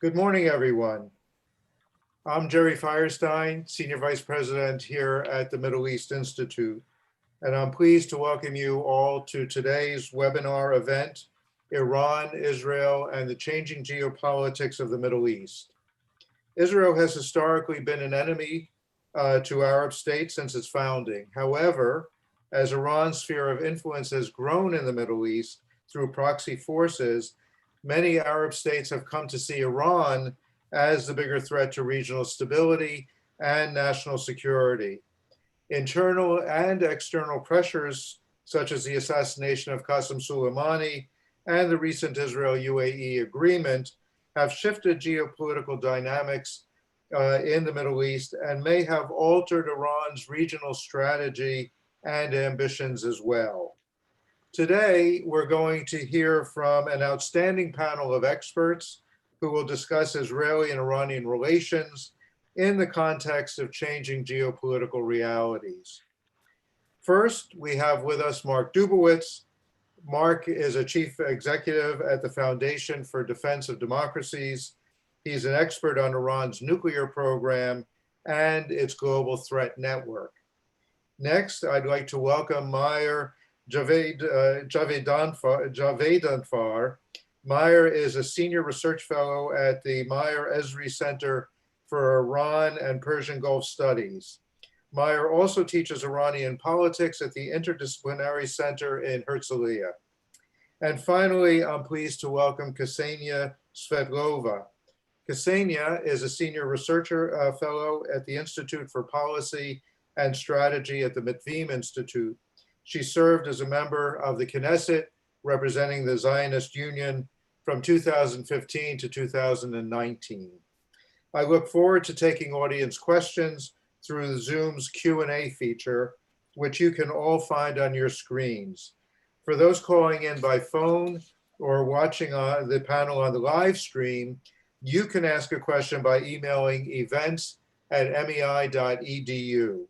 Good morning, everyone. I'm Jerry Firestein, Senior Vice President here at the Middle East Institute, and I'm pleased to welcome you all to today's webinar event, Iran, Israel, and the Changing Geopolitics of the Middle East. Israel has historically been an enemy to Arab states since its founding. However, as Iran's sphere of influence has grown in the Middle East through proxy forces, many Arab states have come to see Iran as the bigger threat to regional stability and national security. Internal and external pressures, such as the assassination of Qasem Soleimani and the recent Israel-UAE agreement, have shifted geopolitical dynamics in the Middle East and may have altered Iran's regional strategy and ambitions as well. Today, we're going to hear from an outstanding panel of experts who will discuss Israeli and Iranian relations in the context of changing geopolitical realities. First, we have with us Mark Dubowitz. Mark is a chief executive at the Foundation for Defense of Democracies. He's an expert on Iran's nuclear program and its global threat network. Next, I'd like to welcome Meir Javedanfar. Meir is a senior research fellow at the Meir Ezri Center for Iran and Persian Gulf Studies. Meir also teaches Iranian politics at the Interdisciplinary Center in Herzliya. And finally, I'm pleased to welcome Ksenia Svetlova. Ksenia is a senior researcher fellow at the Institute for Policy and Strategy at the Mitvim Institute. She served as a member of the Knesset, representing the Zionist Union from 2015 to 2019. I look forward to taking audience questions through Zoom's Q&A feature, which you can all find on your screens. For those calling in by phone or watching the panel on the live stream, you can ask a question by emailing events@mei.edu.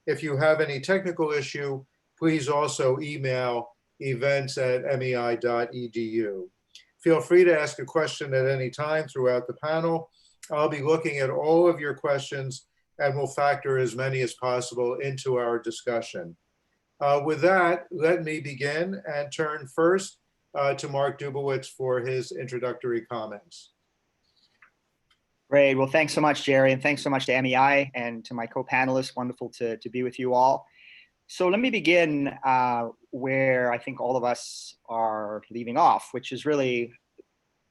If you have any technical issue, please also email events@mei.edu. Feel free to ask a question at any time throughout the panel. I'll be looking at all of your questions and will factor as many as possible into our discussion. With that, let me begin and turn first to Mark Dubowitz for his introductory comments. Great. Well, thanks so much, Jerry, and thanks so much to MEI and to my co-panelists. Wonderful to be with you all. So let me begin where I think all of us are leaving off, which is really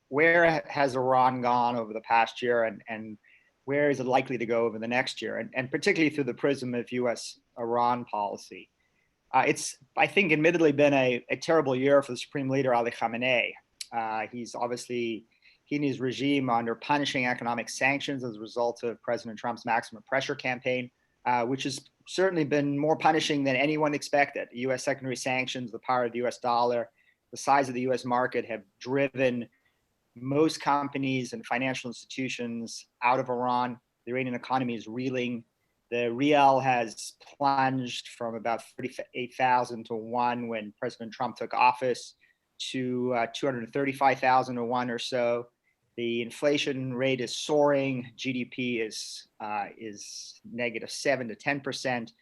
where has Iran gone over the past year and where is it likely to go over the next year, and particularly through the prism of US-Iran policy. It's, I think, admittedly been a terrible year for the Supreme Leader Ali Khamenei. He's obviously, he and his regime under punishing economic sanctions as a result of President Trump's maximum pressure campaign, which has certainly been more punishing than anyone expected. US secondary sanctions, the power of the US dollar, the size of the US market have driven most companies and financial institutions out of Iran. The Iranian economy is reeling. The rial has plunged from about 38,000 to 1 when President Trump took office to 235,000 to 1 or so. The inflation rate is soaring. GDP is -7 to 10%.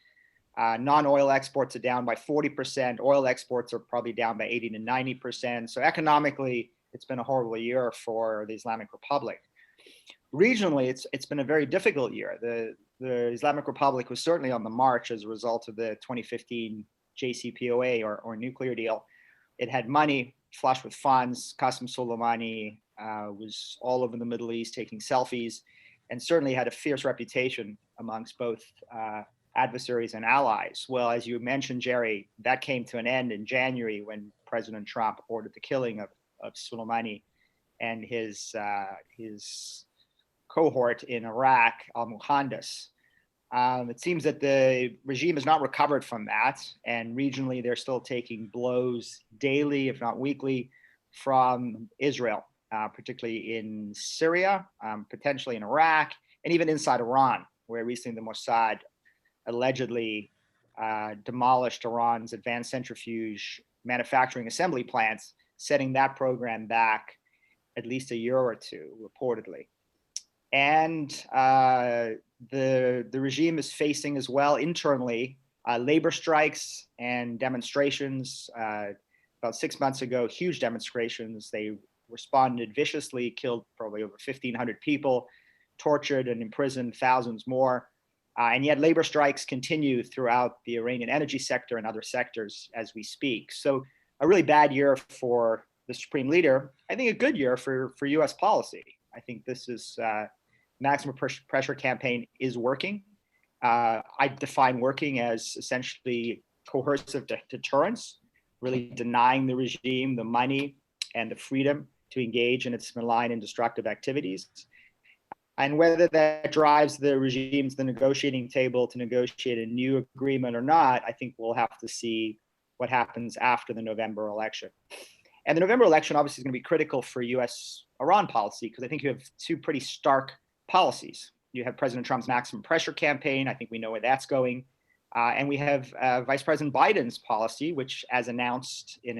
Non-oil exports are down by 40%. Oil exports are probably down by 80 to 90%. So economically, it's been a horrible year for the Islamic Republic. Regionally, it's been a very difficult year. The Islamic Republic was certainly on the march as a result of the 2015 JCPOA or nuclear deal. It had money flush with funds. Qasem Soleimani was all over the Middle East taking selfies, and certainly had a fierce reputation amongst both adversaries and allies. Well, as you mentioned, Jerry, that came to an end in January when President Trump ordered the killing of Soleimani and his cohort in Iraq, al-Muhandis. It seems that the regime has not recovered from that, and regionally they're still taking blows daily, if not weekly, from Israel, particularly in Syria, potentially in Iraq, and even inside Iran, where recently the Mossad allegedly demolished Iran's advanced centrifuge manufacturing assembly plants, setting that program back at least a year or two, reportedly. And the regime is facing as well internally labor strikes and demonstrations. About 6 months ago, huge demonstrations. They responded viciously, killed probably over 1,500 people, tortured and imprisoned thousands more. And yet labor strikes continue throughout the Iranian energy sector and other sectors as we speak. So a really bad year for the supreme leader. I think a good year for US policy. I think this is maximum pressure campaign is working. I define working as essentially coercive deterrence, really denying the regime the money and the freedom to engage in its malign and destructive activities. And whether that drives the regime to the negotiating table to negotiate a new agreement or not, I think we'll have to see what happens after the November election. And the November election obviously is going to be critical for US-Iran policy, because I think you have two pretty stark policies. You have President Trump's maximum pressure campaign. I think we know where that's going. And we have Vice President Biden's policy, which, as announced in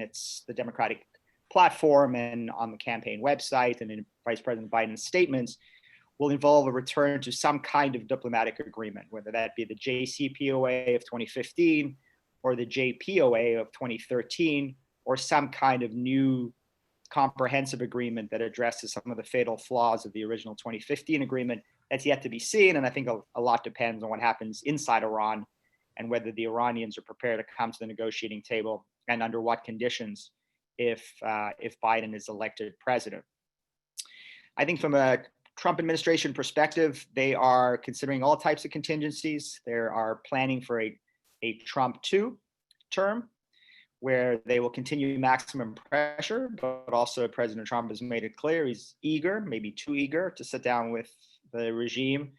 the Democratic platform and on the campaign website and in Vice President Biden's statements, will involve a return to some kind of diplomatic agreement, whether that be the JCPOA of 2015 or the JPOA of 2013, or some kind of new comprehensive agreement that addresses some of the fatal flaws of the original 2015 agreement. That's yet to be seen, and I think a lot depends on what happens inside Iran and whether the Iranians are prepared to come to the negotiating table and under what conditions if Biden is elected president. I think from a Trump administration perspective, they are considering all types of contingencies. They are planning for a Trump 2 term, where they will continue maximum pressure, but also President Trump has made it clear he's eager, maybe too eager, to sit down with the regime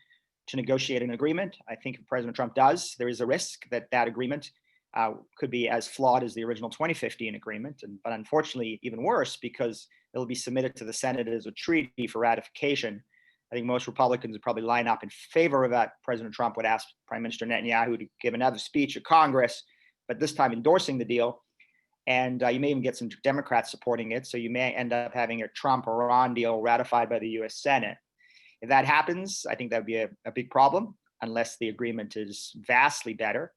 to negotiate an agreement. I think if President Trump does, there is a risk that that agreement could be as flawed as the original 2015 agreement, but unfortunately even worse, because it'll be submitted to the Senate as a treaty for ratification. I think most Republicans would probably line up in favor of that. President Trump would ask Prime Minister Netanyahu to give another speech at Congress, but this time endorsing the deal. And you may even get some Democrats supporting it. So you may end up having a Trump-Iran deal ratified by the US Senate. If that happens, I think that would be a big problem, unless the agreement is vastly better.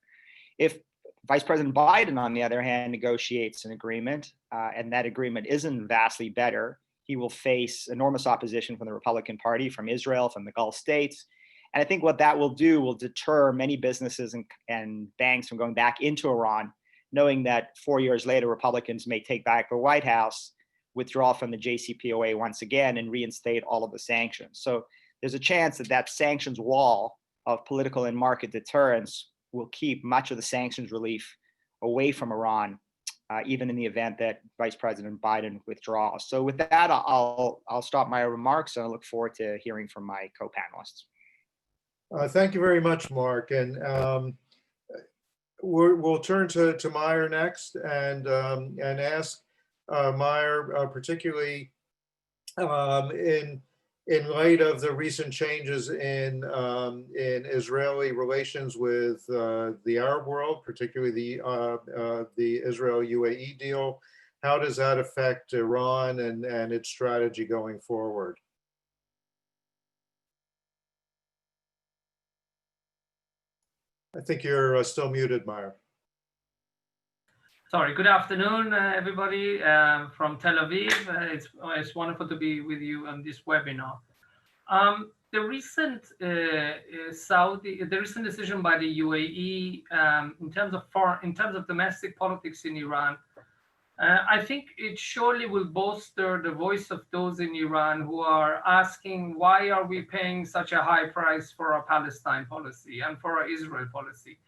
If Vice President Biden, on the other hand, negotiates an agreement, and that agreement isn't vastly better, he will face enormous opposition from the Republican Party, from Israel, from the Gulf states. And I think what that will do will deter many businesses and banks from going back into Iran, knowing that 4 years later, Republicans may take back the White House, withdraw from the JCPOA once again, and reinstate all of the sanctions. So there's a chance that that sanctions wall of political and market deterrence will keep much of the sanctions relief away from Iran, even in the event that Vice President Biden withdraws. So with that, I'll stop my remarks, and I look forward to hearing from my co-panelists. Thank you very much, Mark. And we'll turn to Meyer next and ask Meyer, particularly in light of the recent changes in Israeli relations with the Arab world, particularly the Israel-UAE deal. How does that affect Iran and its strategy going forward? I think you're still muted, Meyer. Sorry, good afternoon, everybody from Tel Aviv. It's wonderful to be with you on this webinar. The recent decision by the UAE in terms of domestic politics in Iran, I think it surely will bolster the voice of those in Iran who are asking, why are we paying such a high price for our Palestine policy and for our Israel policy?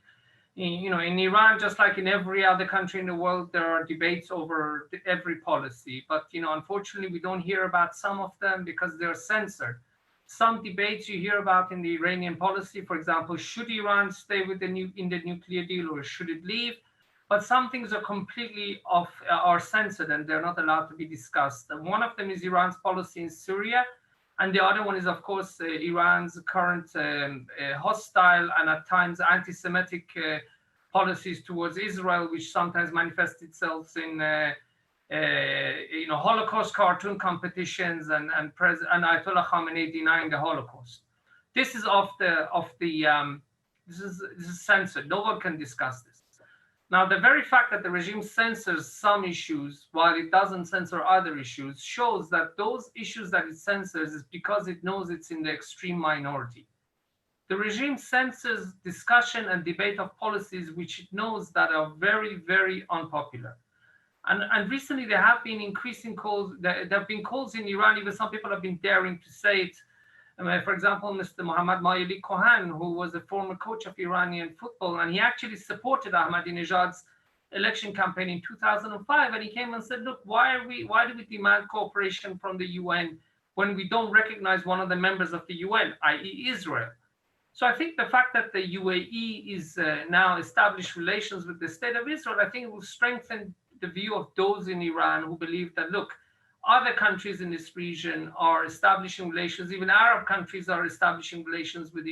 In Iran, just like in every other country in the world, there are debates over every policy. But, unfortunately, we don't hear about some of them because they're censored. Some debates you hear about in the Iranian policy, for example, should Iran stay in the nuclear deal or should it leave? But some things are completely are censored and they're not allowed to be discussed. And one of them is Iran's policy in Syria. And the other one is, of course, Iran's current hostile and at times anti-Semitic policies towards Israel, which sometimes manifests itself in Holocaust cartoon competitions and Ayatollah Khamenei denying the Holocaust. This is this is censored. No one can discuss this. Now, the very fact that the regime censors some issues while it doesn't censor other issues shows that those issues that it censors is because it knows it's in the extreme minority. The regime censors discussion and debate of policies which it knows that are very, very unpopular. And recently there have been increasing calls, there have been calls in Iran, even some people have been daring to say it. For example, Mr. Mohammad Mayeli Kohan, who was a former coach of Iranian football, and he actually supported Ahmadinejad's election campaign in 2005. And he came and said, look, why do we demand cooperation from the UN when we don't recognize one of the members of the UN, i.e. Israel? So I think the fact that the UAE is now established relations with the state of Israel, I think it will strengthen the view of those in Iran who believe that, look, other countries in this region are establishing relations, even Arab countries are establishing relations with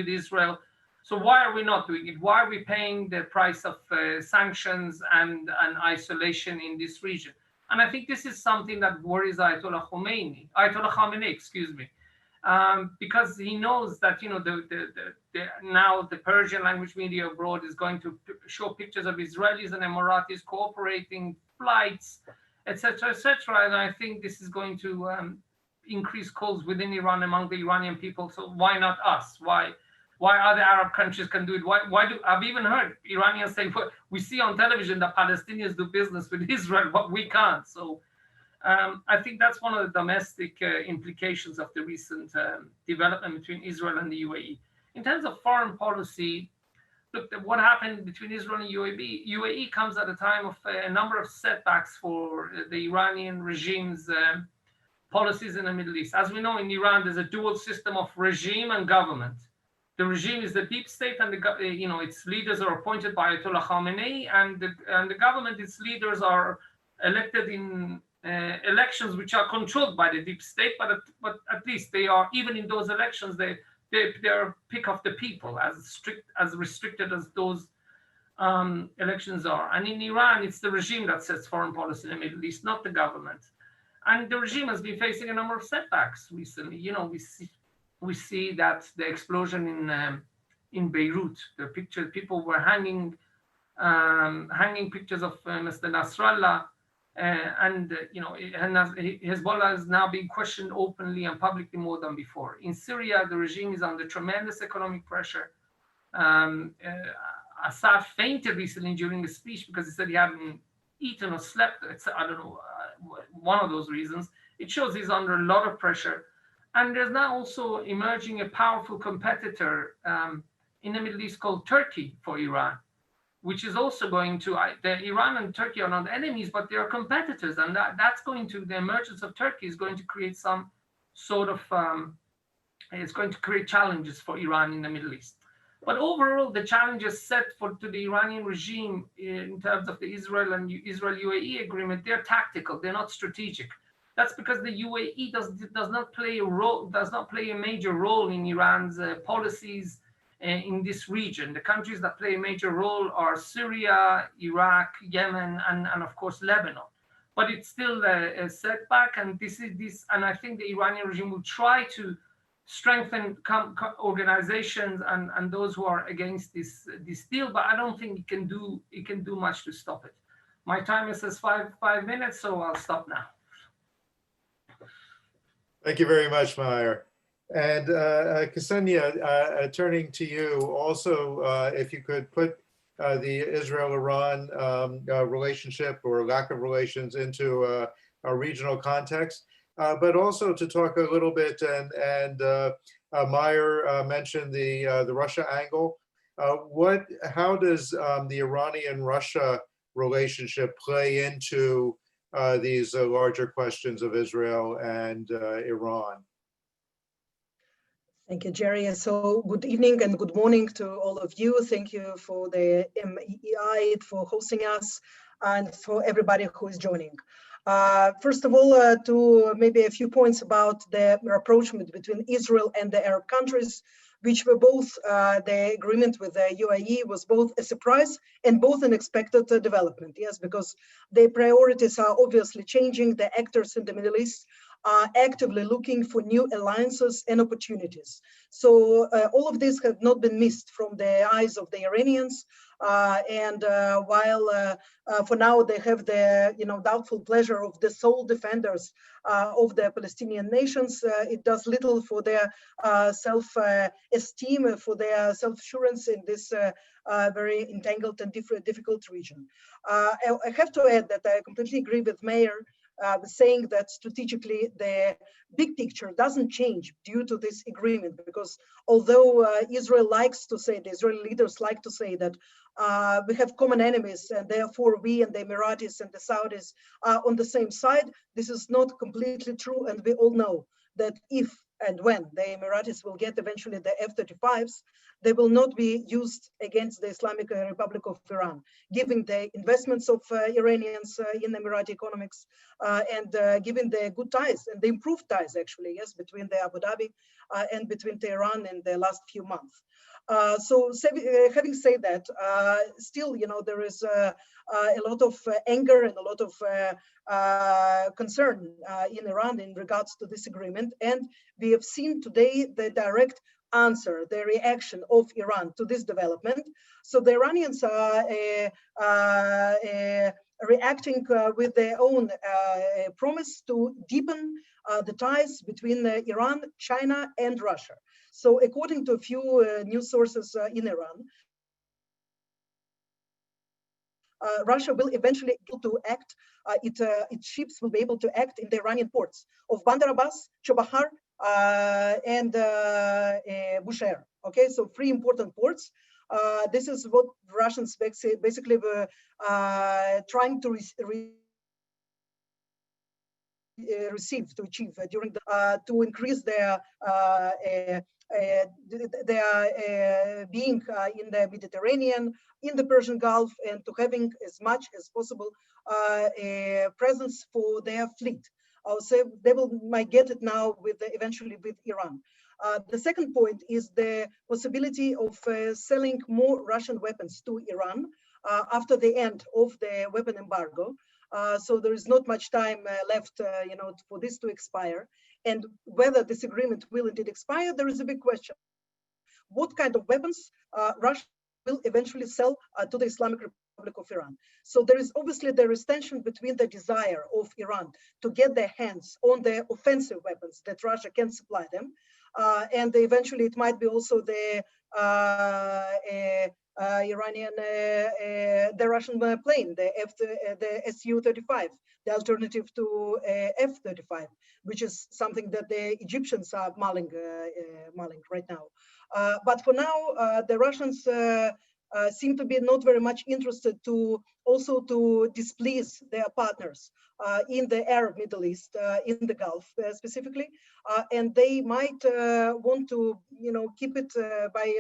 Israel. So why are we not doing it? Why are we paying the price of sanctions and isolation in this region? And I think this is something that worries Ayatollah Khamenei, excuse me, because he knows that now the Persian language media abroad is going to show pictures of Israelis and Emiratis cooperating flights, etc., etc. And I think this is going to increase calls within Iran among the Iranian people. So why not us? Why other Arab countries can do it? Why do I've even heard Iranians say, well, we see on television that Palestinians do business with Israel, but we can't. So I think that's one of the domestic implications of the recent development between Israel and the UAE. In terms of foreign policy, look, what happened between Israel and UAE comes at a time of a number of setbacks for the Iranian regime's policies in the Middle East. As we know, in Iran, there's a dual system of regime and government. The regime is the deep state, and its leaders are appointed by Ayatollah Khamenei, and the government, its leaders are elected in elections which are controlled by the deep state, but at least they are, even in those elections, they're pick of the people, as restricted as those elections are. And in Iran, it's the regime that sets foreign policy in the Middle East, not the government. And the regime has been facing a number of setbacks recently. We see that the explosion in Beirut, the picture, people were hanging pictures of Mr. Nasrallah. Hezbollah is now being questioned openly and publicly more than before. In Syria, the regime is under tremendous economic pressure. Assad fainted recently during a speech because he said he hadn't eaten or slept. I don't know, one of those reasons. It shows he's under a lot of pressure. And there's now also emerging a powerful competitor in the Middle East called Turkey for Iran, which is also going to, Iran and Turkey are not enemies, but they are competitors. And that's going to, the emergence of Turkey is going to create some sort of, it's going to create challenges for Iran in the Middle East. But overall, the challenges set to the Iranian regime in terms of the Israel-UAE agreement, they're tactical, they're not strategic. That's because the UAE does not play a major role in Iran's policies in this region. The countries that play a major role are Syria, Iraq, Yemen, and of course Lebanon. But it's still a setback, and and I think the Iranian regime will try to strengthen organizations and those who are against this deal. But I don't think it can do much to stop it. My timer says five minutes, so I'll stop now. Thank you very much, Meyer. And Ksenia, turning to you, also, if you could put the Israel-Iran relationship or lack of relations into a regional context, but also to talk a little bit, and Meyer mentioned the Russia angle. How does the Iranian-Russia relationship play into these larger questions of Israel and Iran? Thank you, Jerry. So good evening and good morning to all of you. Thank you for the MEI for hosting us and for everybody who is joining. First of all, to maybe a few points about the rapprochement between Israel and the Arab countries, which were both, the agreement with the UAE was both a surprise and both an expected development. Yes, because their priorities are obviously changing. The actors in the Middle East are actively looking for new alliances and opportunities. So all of this have not been missed from the eyes of the Iranians. While for now they have the doubtful pleasure of the sole defenders of the Palestinian nations, it does little for their self-esteem, for their self-assurance in this very entangled and difficult region. I have to add that I completely agree with Mayor saying that strategically the big picture doesn't change due to this agreement, because although Israel likes to say, the Israeli leaders like to say that we have common enemies and therefore we and the Emiratis and the Saudis are on the same side, this is not completely true, and we all know that if and when the Emiratis will get eventually the F-35s, they will not be used against the Islamic Republic of Iran, given the investments of Iranians in Emirati economics and given the good ties and the improved ties, actually, yes, between the Abu Dhabi and between Tehran in the last few months. Having said that, still, there is a lot of anger and a lot of concern in Iran in regards to this agreement. And we have seen today the direct answer, the reaction of Iran to this development. So the Iranians are reacting with their own promise to deepen the ties between Iran, China, and Russia. So according to a few news sources in Iran, Russia will eventually be able to act, its ships will be able to act in the Iranian ports of Bandar Abbas, Chabahar, and Bushehr. Okay, so 3 important ports. This is what Russians basically were trying to achieve during the, to increase their being in the Mediterranean, in the Persian Gulf, and to having as much as possible a presence for their fleet. I'll say they might get it now with eventually with Iran. The second point is the possibility of selling more Russian weapons to Iran after the end of the weapon embargo. So there is not much time left, for this to expire. And whether this agreement will indeed expire, there is a big question. What kind of weapons Russia will eventually sell to the Islamic Republic of Iran? So there is obviously tension between the desire of Iran to get their hands on the offensive weapons that Russia can supply them, and eventually it might be also the Iranian, the Russian plane, the Su-35, the alternative to F-35, which is something that the Egyptians are mulling right now. But for now, the Russians seem to be not very much interested to displease their partners in the Arab Middle East, in the Gulf specifically, and they might want to, keep it by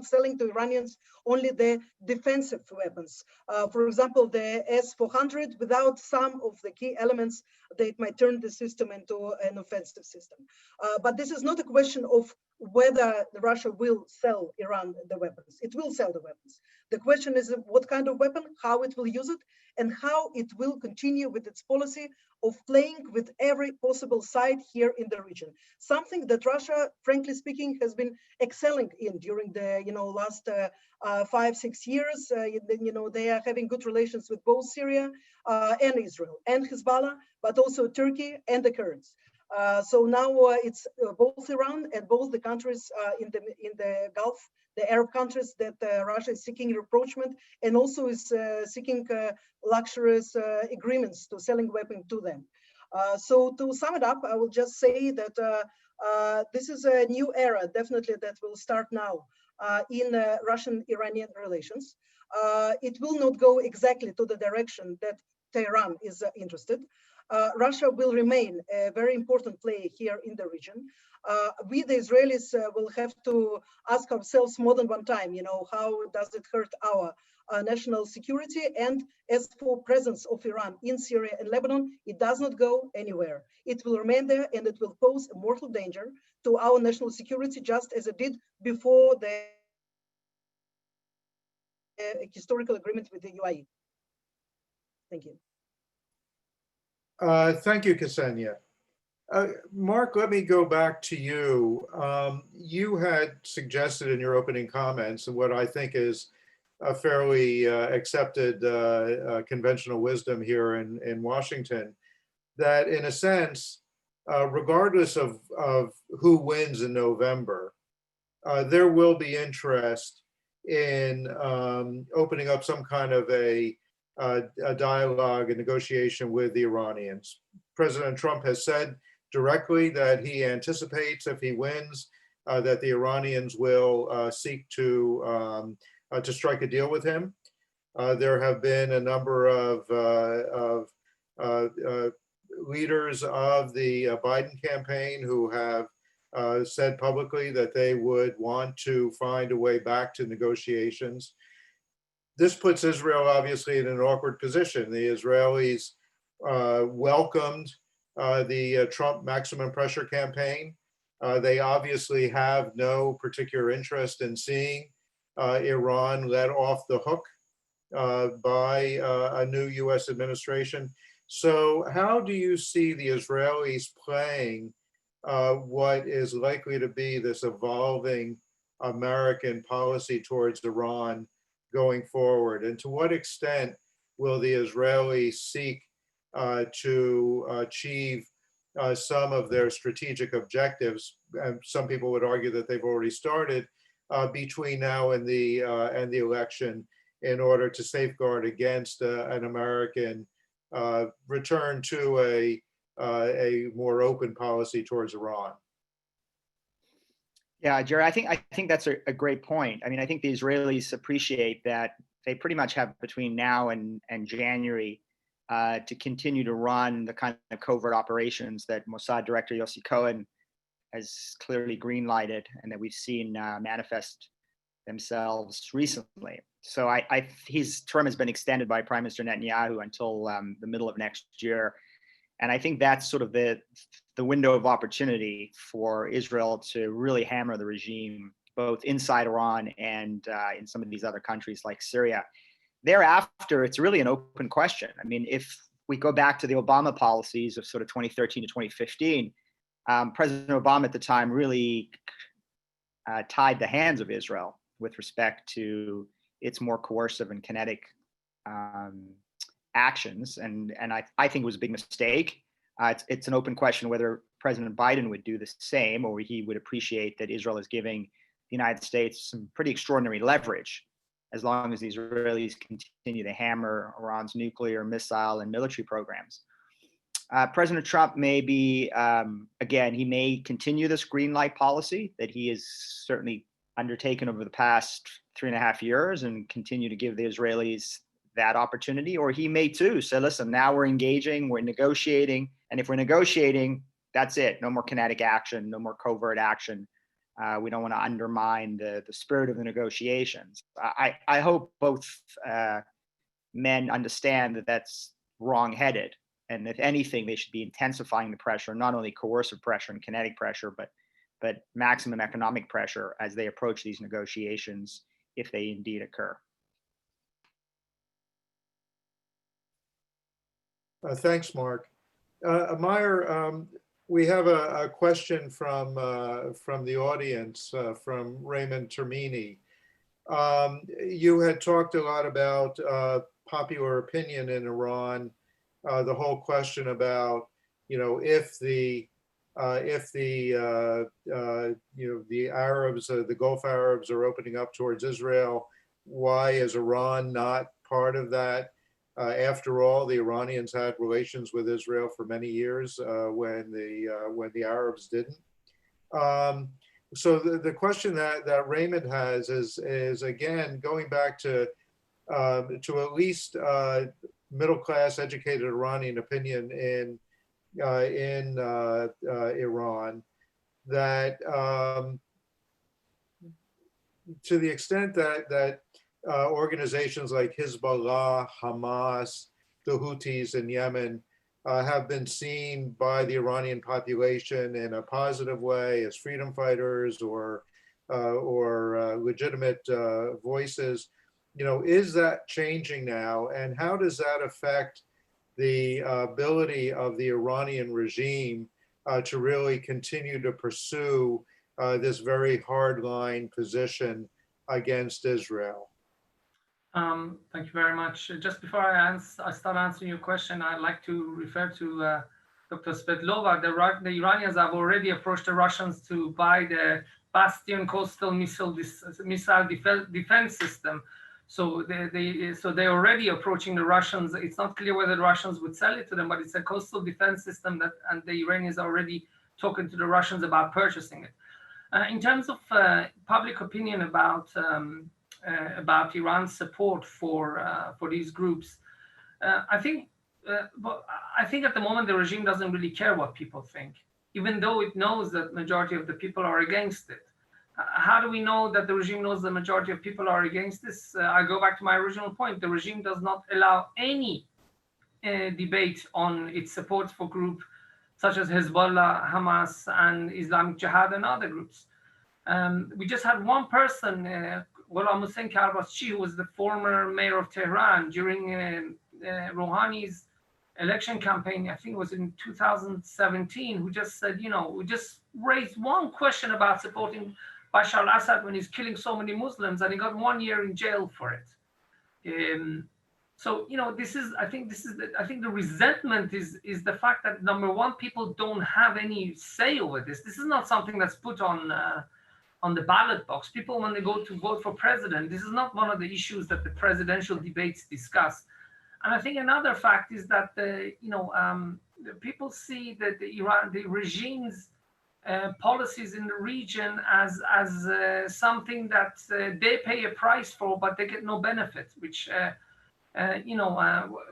selling to Iranians only the defensive weapons. For example, the S-400, without some of the key elements that might turn the system into an offensive system. But this is not a question of whether Russia will sell Iran the weapons. It will sell the weapons. The question is what kind of weapon, how it will use it, and how it will continue with its policy of playing with every possible side here in the region. Something that Russia, frankly speaking, has been excelling in during the last 5-6 years. They are having good relations with both Syria and Israel and Hezbollah, but also Turkey and the Kurds. So now it's both Iran and both the countries in the Gulf, the Arab countries that Russia is seeking rapprochement and also is seeking luxurious agreements to selling weapons to them. So to sum it up, I will just say that this is a new era, definitely, that will start now in Russian-Iranian relations. It will not go exactly to the direction that Tehran is interested. Russia will remain a very important player here in the region. We, the Israelis, will have to ask ourselves more than one time, how does it hurt our national security? And as for presence of Iran in Syria and Lebanon, it does not go anywhere. It will remain there, and it will pose a mortal danger to our national security, just as it did before the historical agreement with the UAE. Thank you. Thank you, Ksenia. Mark, let me go back to you. You had suggested in your opening comments, and what I think is a fairly accepted conventional wisdom here in Washington, that in a sense, regardless of who wins in November, there will be interest in opening up some kind of a dialogue and negotiation with the Iranians. President Trump has said directly that he anticipates, if he wins, that the Iranians will seek to strike a deal with him. There have been a number of leaders of the Biden campaign who have said publicly that they would want to find a way back to negotiations. This puts Israel obviously in an awkward position. The Israelis welcomed the Trump maximum pressure campaign. They obviously have no particular interest in seeing Iran let off the hook by a new US administration. So how do you see the Israelis playing what is likely to be this evolving American policy towards Iran going forward? And to what extent will the Israelis seek to achieve some of their strategic objectives? And some people would argue that they've already started between now and the election, in order to safeguard against an American return to a more open policy towards Iran. Yeah, Jerry, I think that's a great point. I mean, I think the Israelis appreciate that they pretty much have between now and January to continue to run the kind of covert operations that Mossad Director Yossi Cohen has clearly green-lighted and that we've seen manifest themselves recently. So his term has been extended by Prime Minister Netanyahu until the middle of next year. And I think that's sort of the window of opportunity for Israel to really hammer the regime, both inside Iran and in some of these other countries like Syria. Thereafter, it's really an open question. I mean, if we go back to the Obama policies of sort of 2013 to 2015, President Obama at the time really tied the hands of Israel with respect to its more coercive and kinetic actions. And I think it was a big mistake. It's an open question whether President Biden would do the same, or he would appreciate that Israel is giving the United States some pretty extraordinary leverage as long as the Israelis continue to hammer Iran's nuclear, missile, and military programs. President Trump may be, again, he may continue this green light policy that he has certainly undertaken over the past 3.5 years and continue to give the Israelis that opportunity, or he may too say, listen, now we're engaging, we're negotiating, and if we're negotiating, that's it. No more kinetic action, no more covert action. We don't want to undermine the spirit of the negotiations. I hope both men understand that that's wrong-headed, and if anything, they should be intensifying the pressure, not only coercive pressure and kinetic pressure, but maximum economic pressure as they approach these negotiations, if they indeed occur. Thanks, Mark. Meyer, we have a question from the audience, from Raymond Termini. You had talked a lot about popular opinion in Iran, the whole question about, if the Arabs, the Gulf Arabs are opening up towards Israel, why is Iran not part of that? After all, the Iranians had relations with Israel for many years when the Arabs didn't. So the question that Raymond has is again going back to at least middle-class, educated Iranian opinion in Iran, that to the extent that organizations like Hezbollah, Hamas, the Houthis in Yemen have been seen by the Iranian population in a positive way as freedom fighters or legitimate voices. Is that changing now? And how does that affect the ability of the Iranian regime to really continue to pursue this very hardline position against Israel? Thank you very much. Just before I start answering your question, I'd like to refer to Dr. Svetlova. The Iranians have already approached the Russians to buy the Bastion coastal missile defense system. So they're already approaching the Russians. It's not clear whether the Russians would sell it to them, but it's a coastal defense system and the Iranians are already talking to the Russians about purchasing it. In terms of public opinion about Iran's support for these groups, I think at the moment the regime doesn't really care what people think, even though it knows that majority of the people are against it. How do we know that the regime knows the majority of people are against this? I go back to my original point. The regime does not allow any debate on its support for groups such as Hezbollah, Hamas, and Islamic Jihad and other groups. We just had one person, Ghulam Hussein Karbaschi, who was the former mayor of Tehran during Rouhani's election campaign, I think it was in 2017, who just said, we just raised one question about supporting Bashar al-Assad when he's killing so many Muslims, and he got 1 year in jail for it. So I think the resentment is the fact that, number one, people don't have any say over this. This is not something that's put on the ballot box. People, when they go to vote for president, this is not one of the issues that the presidential debates discuss. And I think another fact is that people see that the regime's policies in the region as something that they pay a price for, but they get no benefit. Which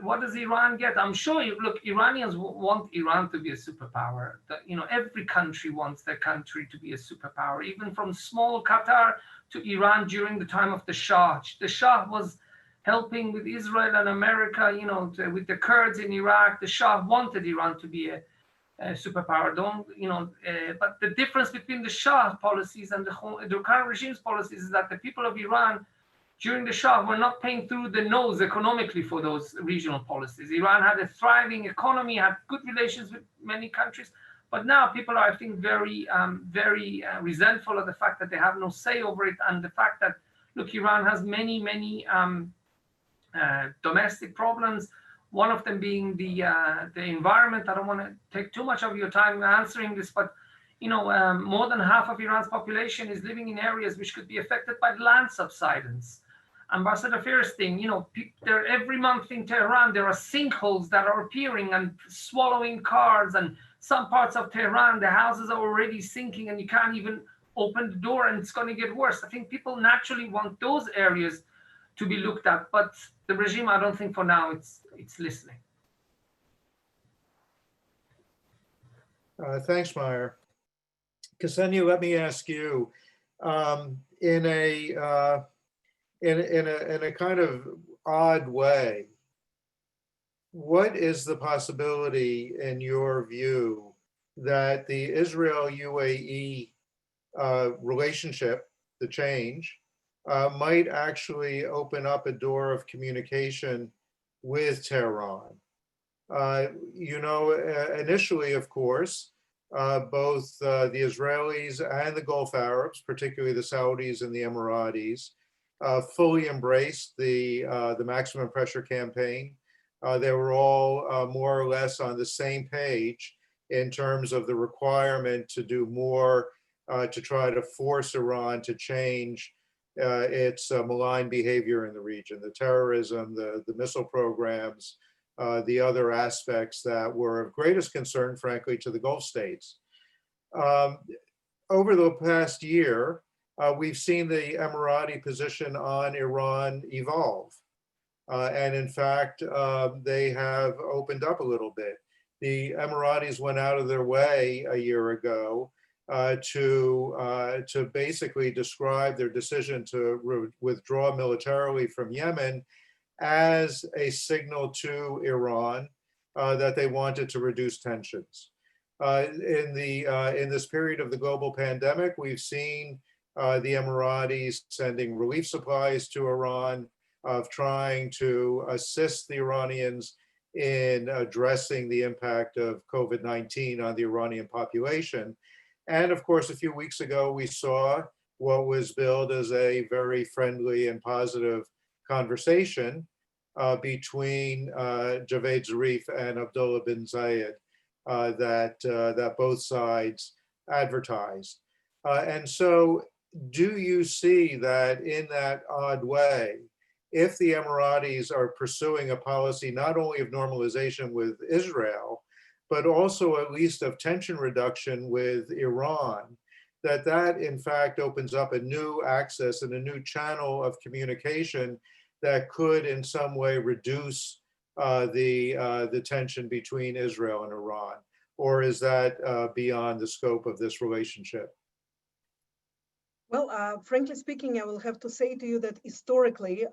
what does Iran get? I'm sure Iranians want Iran to be a superpower. Every country wants their country to be a superpower, even from small Qatar to Iran during the time of the Shah. The Shah was helping with Israel and America, with the Kurds in Iraq. The Shah wanted Iran to be a superpower. But the difference between the Shah policies and the current regime's policies is that the people of Iran during the Shah were not paying through the nose economically for those regional policies. Iran had a thriving economy, had good relations with many countries, but now people are, I think, very resentful of the fact that they have no say over it, and the fact that, look, Iran has many domestic problems. One of them being the environment. I don't want to take too much of your time answering this, but more than half of Iran's population is living in areas which could be affected by land subsidence. Ambassador Fierstein, every month in Tehran there are sinkholes that are appearing and swallowing cars, and some parts of Tehran the houses are already sinking and you can't even open the door, and it's going to get worse. I think people naturally want those areas to be looked at, but the regime, I don't think for now it's listening. Thanks, Meyer. Ksenia, let me ask you, in a kind of odd way, what is the possibility, in your view, that the Israel-UAE relationship, the change, might actually open up a door of communication with Tehran? Initially, of course, both the Israelis and the Gulf Arabs, particularly the Saudis and the Emiratis, fully embraced the maximum pressure campaign. They were all more or less on the same page in terms of the requirement to do more to try to force Iran to change its malign behavior in the region, the terrorism, the missile programs, the other aspects that were of greatest concern, frankly, to the Gulf states. Over the past year, we've seen the Emirati position on Iran evolve. And in fact, they have opened up a little bit. The Emiratis went out of their way a year ago to basically describe their decision to withdraw militarily from Yemen as a signal to Iran that they wanted to reduce tensions. In this period of the global pandemic, we've seen the Emiratis sending relief supplies to Iran, of trying to assist the Iranians in addressing the impact of COVID-19 on the Iranian population. And of course, a few weeks ago, we saw what was billed as a very friendly and positive conversation between Javaid Zarif and Abdullah bin Zayed that both sides advertised. And so do you see that in that odd way, if the Emiratis are pursuing a policy not only of normalization with Israel, but also at least of tension reduction with Iran, that in fact opens up a new access and a new channel of communication that could in some way reduce the tension between Israel and Iran? Or is that beyond the scope of this relationship? Well, frankly speaking, I will have to say to you that historically,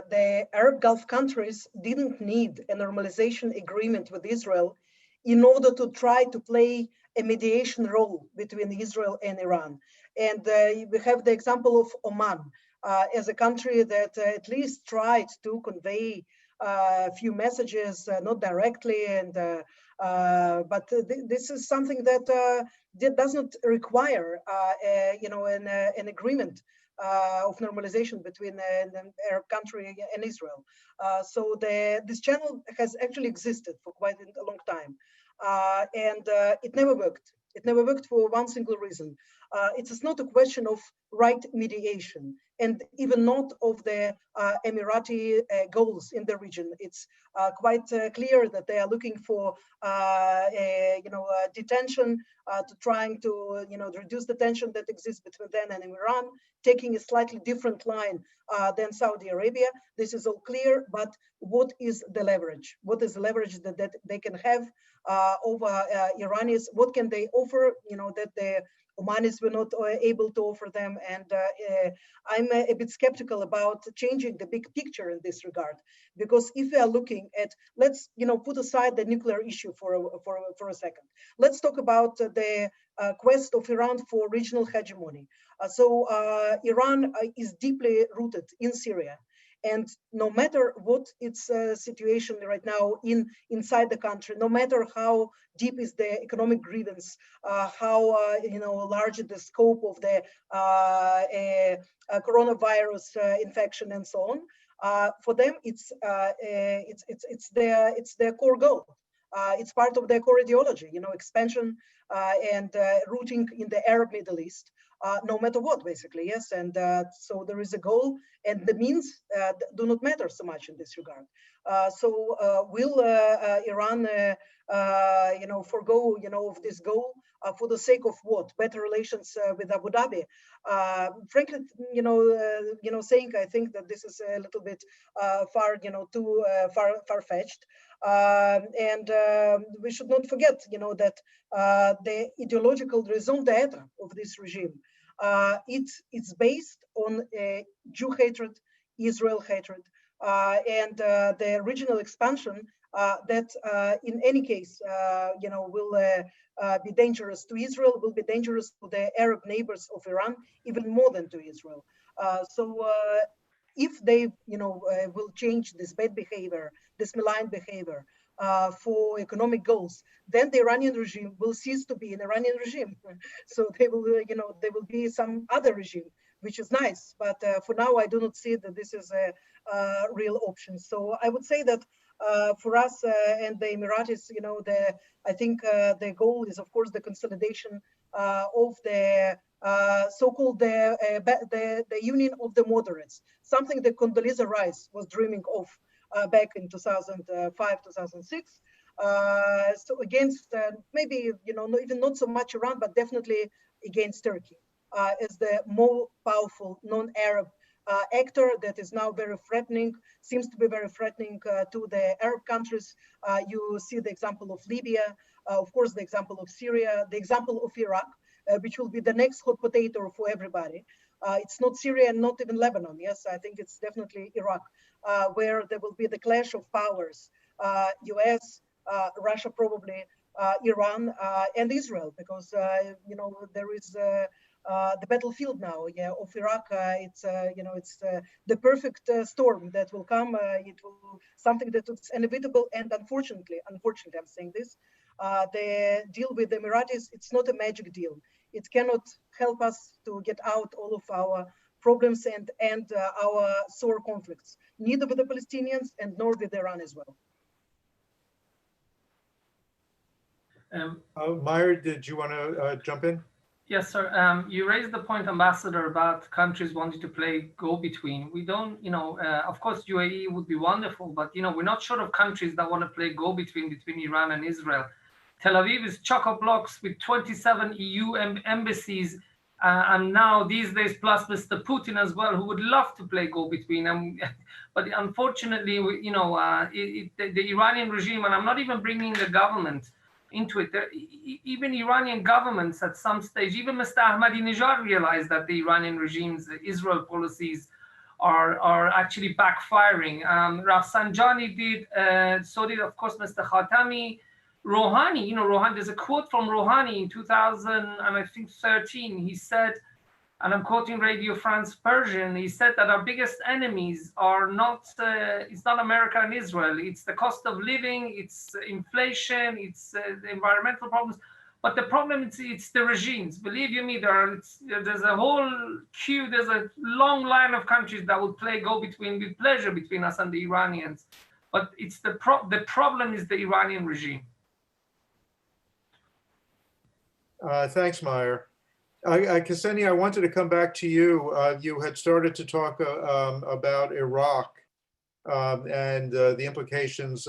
the Arab Gulf countries didn't need a normalization agreement with Israel in order to try to play a mediation role between Israel and Iran. And we have the example of Oman as a country that at least tried to convey a few messages, not directly, and but this is something that does not require, an agreement of normalization between an Arab country and Israel. So this channel has actually existed for quite a long time, and it never worked. It never worked for one single reason. It is not a question of right mediation, and even not of the Emirati goals in the region. It's quite clear that they are looking for, detention, to trying to, reduce the tension that exists between them and Iran, taking a slightly different line than Saudi Arabia. This is all clear, but what is the leverage? What is the leverage that they can have over Iranians? What can they offer, that the Omanis were not able to offer them? And I'm a bit skeptical about changing the big picture in this regard, because if we are looking at, let's put aside the nuclear issue for a second. Let's talk about the quest of Iran for regional hegemony. So Iran is deeply rooted in Syria. And no matter what its situation right now inside the country, no matter how deep is the economic grievance, how large the scope of the coronavirus infection and so on, for them it's their core goal. It's part of their core ideology, expansion and rooting in the Arab Middle East. No matter what, basically, yes. And so there is a goal, and the means do not matter so much in this regard. So will Iran, forego, of this goal for the sake of what? Better relations with Abu Dhabi? Frankly, saying I think that this is a little bit too far-fetched. And we should not forget, that the ideological raison d'etre of this regime, it's based on Jew hatred, Israel hatred, and the regional expansion that in any case, will be dangerous to Israel, will be dangerous to the Arab neighbors of Iran, even more than to Israel. So if they, will change this bad behavior, this malign behavior for economic goals, then the Iranian regime will cease to be an Iranian regime. So they will, there will be some other regime, which is nice. But for now, I do not see that this is a real option. So I would say that for us and the Emiratis, I think the goal is, of course, the consolidation of the so-called the Union of the Moderates, something that Condoleezza Rice was dreaming of back in 2005, 2006. So against maybe, even not so much Iran, but definitely against Turkey as the more powerful non-Arab actor that is now very threatening, seems to be very threatening to the Arab countries. You see the example of Libya, of course, the example of Syria, the example of Iraq, which will be the next hot potato for everybody. It's not Syria and not even Lebanon. Yes, I think it's definitely Iraq, where there will be the clash of powers, US, Russia probably, Iran, and Israel, because, there is the battlefield now, of Iraq. It's the perfect storm that will come. It will something that is inevitable, and unfortunately, I'm saying this, the deal with the Emiratis, it's not a magic deal. It cannot help us to get out all of our problems and our sore conflicts, neither with the Palestinians and nor with Iran as well. Meyer, did you want to jump in? Yes, sir. You raised the point, Ambassador, about countries wanting to play go-between. We don't, of course, UAE would be wonderful, but, we're not short of countries that want to play go-between between Iran and Israel. Tel Aviv is chock-a-blocks with 27 EU embassies, and now these days, plus Mr. Putin as well, who would love to play go-between. But unfortunately, the Iranian regime, and I'm not even bringing the government into it. Even Iranian governments at some stage, even Mr. Ahmadinejad realized that the Iranian regime's Israel policies are actually backfiring. Rafsanjani did, so did, of course, Mr. Khatami. Rouhani, Rouhani, there's a quote from Rouhani in 2013. He said, and I'm quoting Radio France Persian, he said that our biggest enemies are not, it's not America and Israel, it's the cost of living, it's inflation, it's the environmental problems, but the problem it's the regimes. Believe you me, there's a whole queue, there's a long line of countries that would play go-between with pleasure between us and the Iranians, but it's the problem is the Iranian regime. Thanks, Meyer. Ksenia, I wanted to come back to you. You had started to talk about Iraq and the implications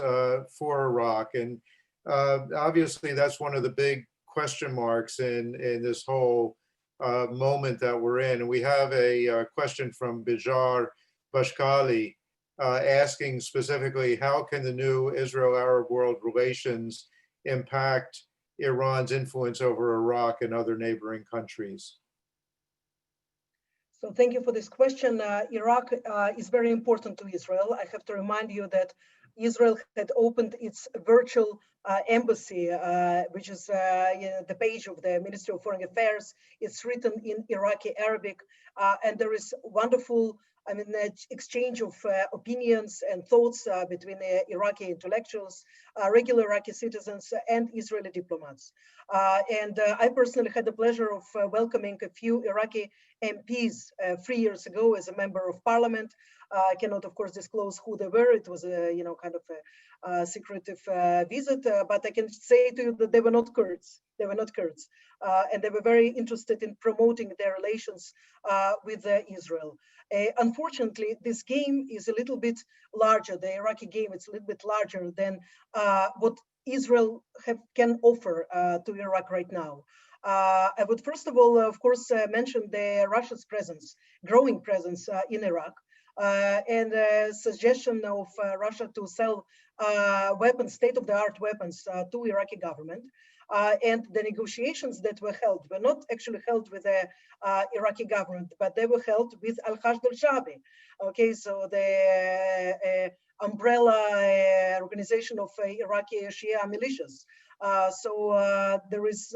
for Iraq. And obviously, that's one of the big question marks in this whole moment that we're in. And we have a question from Bijar Bashkali asking specifically, how can the new Israel-Arab world relations impact Iran's influence over Iraq and other neighboring countries? So thank you for this question. Iraq is very important to Israel. I have to remind you that Israel had opened its virtual embassy, which is the page of the Ministry of Foreign Affairs. It's written in Iraqi Arabic, and there is wonderful exchange of opinions and thoughts between Iraqi intellectuals, regular Iraqi citizens, and Israeli diplomats. And I personally had the pleasure of welcoming a few Iraqi MPs 3 years ago as a member of parliament. I cannot, of course, disclose who they were. It was a, kind of a secretive visit, but I can say to you that they were not Kurds. They were not Kurds, and they were very interested in promoting their relations with Israel. Unfortunately, this game is a little bit larger. The Iraqi game is a little bit larger than what Israel can offer to Iraq right now. I would first of all, of course, mention Russia's presence, growing presence in Iraq, and suggestion of Russia to sell weapons, state-of-the-art weapons to Iraqi government. And the negotiations that were held were not actually held with the Iraqi government, but they were held with Al-Hashd al-Shabi. Okay, so the umbrella organization of Iraqi Shia militias. So there is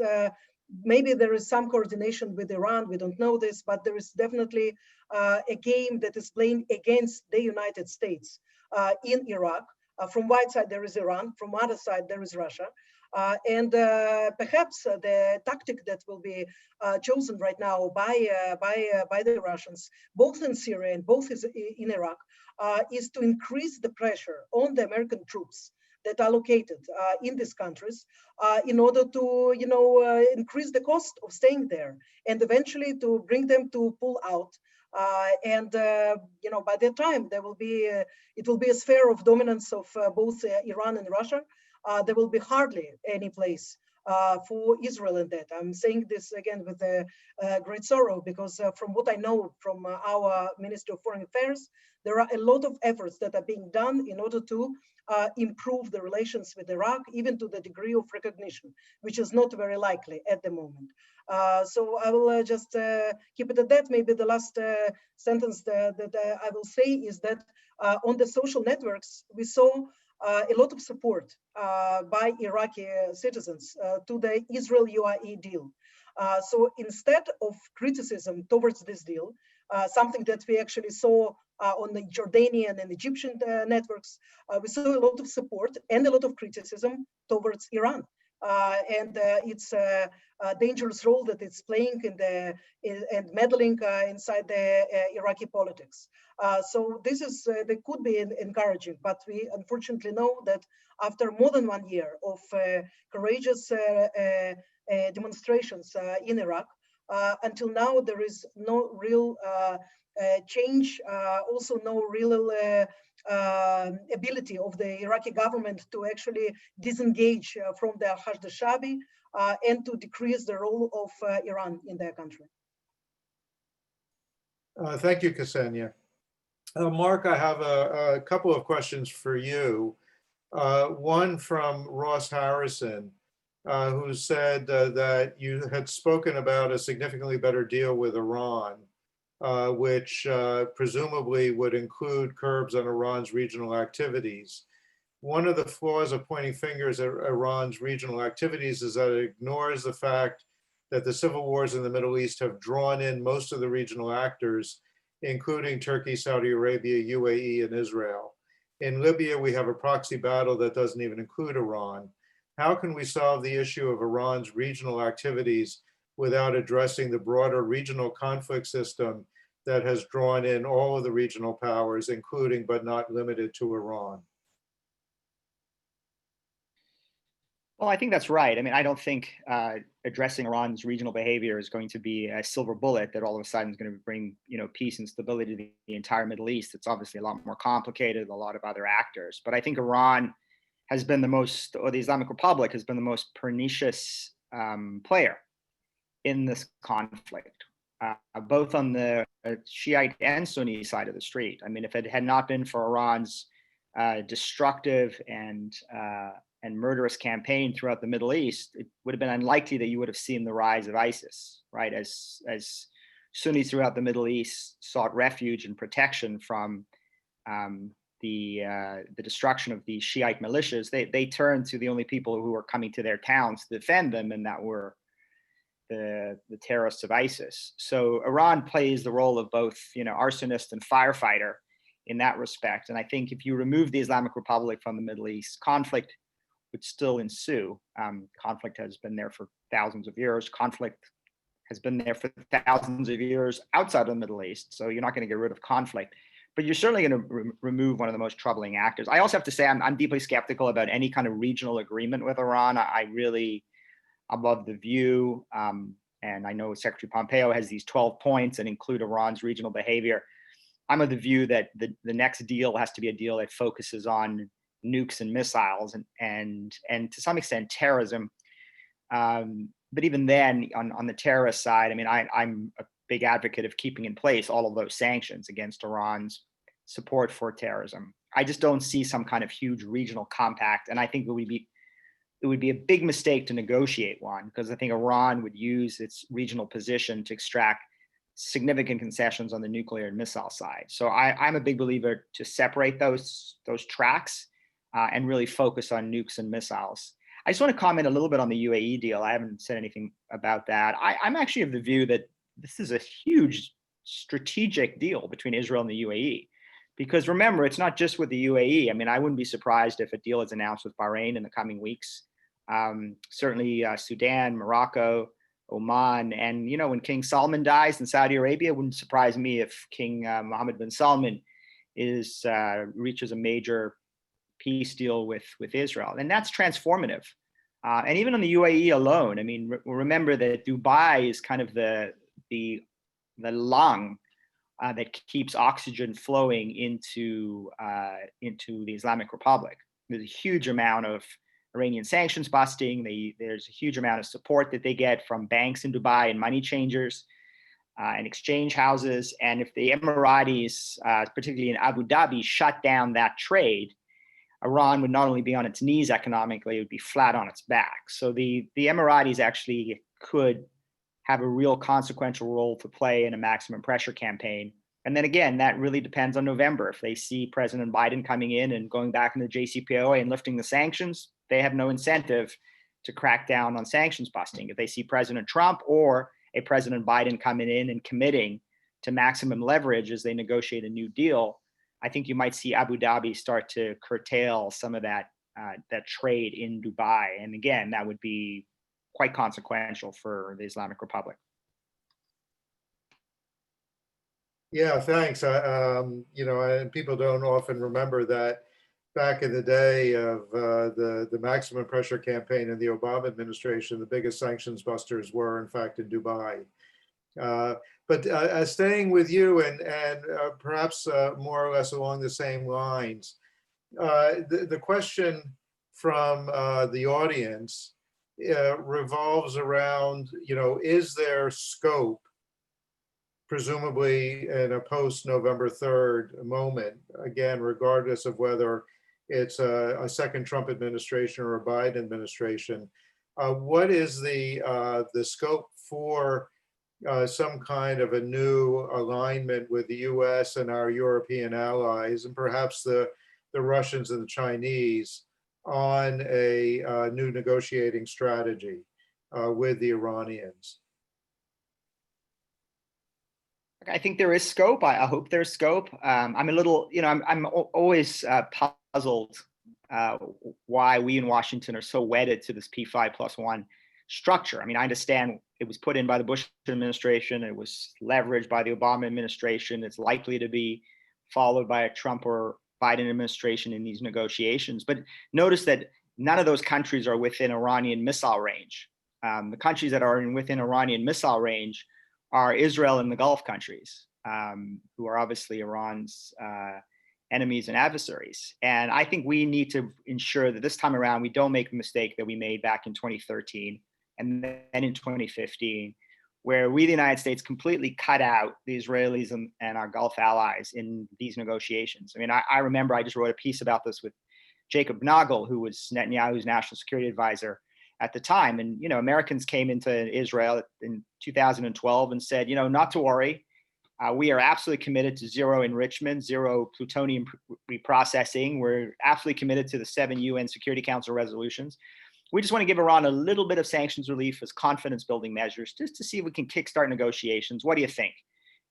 maybe there is some coordination with Iran. We don't know this, but there is definitely a game that is playing against the United States in Iraq. From one side there is Iran, from other side there is Russia. And perhaps the tactic that will be chosen right now by the Russians, both in Syria and both in Iraq, is to increase the pressure on the American troops that are located in these countries in order to, increase the cost of staying there and eventually to bring them to pull out. And by that time, there will be it will be a sphere of dominance of both Iran and Russia. There will be hardly any place for Israel in that. I'm saying this again with great sorrow, because from what I know from our Ministry of Foreign Affairs, there are a lot of efforts that are being done in order to improve the relations with Iraq, even to the degree of recognition, which is not very likely at the moment. So I will just keep it at that. Maybe the last sentence that I will say is that on the social networks, we saw a lot of support by Iraqi citizens to the Israel-UAE deal. So instead of criticism towards this deal, something that we actually saw on the Jordanian and Egyptian networks, we saw a lot of support and a lot of criticism towards Iran. And its dangerous role that it's playing and meddling inside the Iraqi politics. So this is, they could be encouraging, but we unfortunately know that after more than 1 year of courageous demonstrations in Iraq, until now there is no real change, also no real ability of the Iraqi government to actually disengage from the Hashd al-Shabi and to decrease the role of Iran in their country. Thank you, Ksenia. Mark, I have a couple of questions for you. One from Ross Harrison, who said that you had spoken about a significantly better deal with Iran, which presumably would include curbs on Iran's regional activities. One of the flaws of pointing fingers at Iran's regional activities is that it ignores the fact that the civil wars in the Middle East have drawn in most of the regional actors, including Turkey, Saudi Arabia, UAE, and Israel. In Libya, we have a proxy battle that doesn't even include Iran. How can we solve the issue of Iran's regional activities without addressing the broader regional conflict system that has drawn in all of the regional powers, including but not limited to Iran? Well, I think that's right. I mean, I don't think addressing Iran's regional behavior is going to be a silver bullet that all of a sudden is going to bring, peace and stability to the entire Middle East. It's obviously a lot more complicated, a lot of other actors. But I think Iran has been the most, or the Islamic Republic has been the most pernicious player in this conflict, both on the Shiite and Sunni side of the street. I mean, if it had not been for Iran's destructive and murderous campaign throughout the Middle East, it would have been unlikely that you would have seen the rise of ISIS, right? As Sunnis throughout the Middle East sought refuge and protection from the destruction of the Shiite militias, they turned to the only people who were coming to their towns to defend them, and that were the terrorists of ISIS. So Iran plays the role of both, arsonist and firefighter in that respect. And I think if you remove the Islamic Republic from the Middle East, conflict would still ensue. Conflict has been there for thousands of years. Conflict has been there for thousands of years outside of the Middle East. So you're not going to get rid of conflict, but you're certainly going to remove one of the most troubling actors. I also have to say I'm deeply skeptical about any kind of regional agreement with Iran. I'm of the view, and I know Secretary Pompeo has these 12 points that include Iran's regional behavior. I'm of the view that the next deal has to be a deal that focuses on nukes and missiles and to some extent terrorism. But even then, on the terrorist side, I mean, I'm a big advocate of keeping in place all of those sanctions against Iran's support for terrorism. I just don't see some kind of huge regional compact, and I think it would be a big mistake to negotiate one, because I think Iran would use its regional position to extract significant concessions on the nuclear and missile side. So I'm a big believer to separate those tracks and really focus on nukes and missiles. I just want to comment a little bit on the UAE deal. I haven't said anything about that. I'm actually of the view that this is a huge strategic deal between Israel and the UAE. Because remember, it's not just with the UAE. I mean, I wouldn't be surprised if a deal is announced with Bahrain in the coming weeks. Certainly Sudan, Morocco, Oman, and when King Salman dies in Saudi Arabia, it wouldn't surprise me if King Mohammed bin Salman reaches a major peace deal with Israel, and that's transformative. And even on the UAE alone, I mean, remember that Dubai is kind of the lung that keeps oxygen flowing into the Islamic Republic. There's a huge amount of Iranian sanctions busting. There's a huge amount of support that they get from banks in Dubai and money changers and exchange houses. And if the Emiratis, particularly in Abu Dhabi, shut down that trade, Iran would not only be on its knees economically, it would be flat on its back. So the Emiratis actually could have a real consequential role to play in a maximum pressure campaign. And then again, that really depends on November. If they see President Biden coming in and going back into the JCPOA and lifting the sanctions, they have no incentive to crack down on sanctions busting. If they see President Trump or a President Biden coming in and committing to maximum leverage as they negotiate a new deal, I think you might see Abu Dhabi start to curtail some of that trade in Dubai. And again, that would be quite consequential for the Islamic Republic. Yeah, thanks. And people don't often remember that back in the day of the maximum pressure campaign in the Obama administration, the biggest sanctions busters were, in fact, in Dubai. But staying with you and perhaps more or less along the same lines, the question from the audience revolves around, is there scope, presumably in a post-November 3rd moment, again, regardless of whether it's a second Trump administration or a Biden administration, what is the scope for some kind of a new alignment with the US and our European allies, and perhaps the Russians and the Chinese, on a new negotiating strategy with the Iranians? I think there is scope. I hope there's scope. I'm a little, I'm always puzzled why we in Washington are so wedded to this P5+1 structure. I mean, I understand it was put in by the Bush administration. It was leveraged by the Obama administration. It's likely to be followed by a Trump or Biden administration in these negotiations. But notice that none of those countries are within Iranian missile range. The countries that are within Iranian missile range are Israel and the Gulf countries, who are obviously Iran's enemies and adversaries. And I think we need to ensure that this time around, we don't make the mistake that we made back in 2013 and then in 2015, where we, the United States, completely cut out the Israelis and our Gulf allies in these negotiations. I mean, I remember I just wrote a piece about this with Jacob Nagel, who was Netanyahu's national security advisor at the time. And, Americans came into Israel in 2012 and said, not to worry. We are absolutely committed to zero enrichment, zero plutonium reprocessing. We're absolutely committed to the 7 UN Security Council resolutions. We just want to give Iran a little bit of sanctions relief as confidence building measures, just to see if we can kickstart negotiations. What do you think?